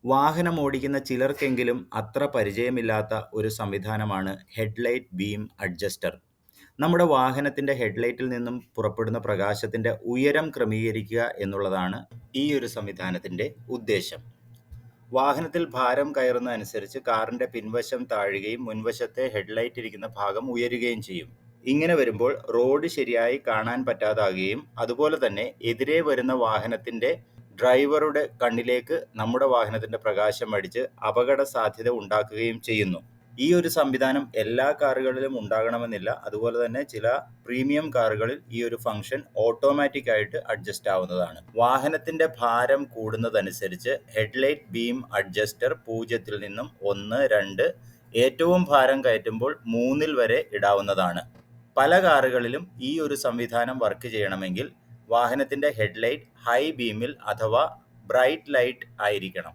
വാഹനം ഓടിക്കുന്ന ചിലർക്കെങ്കിലും അത്ര പരിചയമില്ലാത്ത ഒരു സംവിധാനമാണ് ഹെഡ്ലൈറ്റ് ബീം അഡ്ജസ്റ്റർ. നമ്മുടെ വാഹനത്തിന്റെ ഹെഡ്ലൈറ്റിൽ നിന്നും പുറപ്പെടുന്ന പ്രകാശത്തിന്റെ ഉയരം ക്രമീകരിക്കുക എന്നുള്ളതാണ് ഈ ഒരു സംവിധാനത്തിന്റെ ഉദ്ദേശം. വാഹനത്തിൽ ഭാരം കയറുന്നതനുസരിച്ച് കാറിന്റെ പിൻവശം താഴുകയും മുൻവശത്തെ ഹെഡ്ലൈറ്റ് ഇരിക്കുന്ന ഭാഗം ഉയരുകയും ചെയ്യും. ഇങ്ങനെ വരുമ്പോൾ റോഡ് ശരിയായി കാണാൻ പറ്റാതാകുകയും അതുപോലെ തന്നെ എതിരെ വരുന്ന വാഹനത്തിന്റെ ഡ്രൈവറുടെ കണ്ണിലേക്ക് നമ്മുടെ വാഹനത്തിന്റെ പ്രകാശം അടിച്ച് അപകട സാധ്യത ഉണ്ടാക്കുകയും ചെയ്യുന്നു. ഈ ഒരു സംവിധാനം എല്ലാ കാറുകളിലും ഉണ്ടാകണമെന്നില്ല. അതുപോലെ തന്നെ ചില പ്രീമിയം കാറുകളിൽ ഈ ഒരു ഫംഗ്ഷൻ ഓട്ടോമാറ്റിക് ആയിട്ട് അഡ്ജസ്റ്റ് ആവുന്നതാണ്. വാഹനത്തിന്റെ ഭാരം കൂടുന്നതനുസരിച്ച് ഹെഡ്ലൈറ്റ് ബീം അഡ്ജസ്റ്റർ 0 നിന്നും 1, 2, ഏറ്റവും ഭാരം കയറ്റുമ്പോൾ 3 വരെ ഇടാവുന്നതാണ്. പല കാറുകളിലും ഈ ഒരു സംവിധാനം വർക്ക് ചെയ്യണമെങ്കിൽ വാഹനത്തിന്റെ ഹെഡ്ലൈറ്റ് ഹൈ ബീമിൽ അഥവാ ബ്രൈറ്റ് ലൈറ്റ് ആയിരിക്കണം.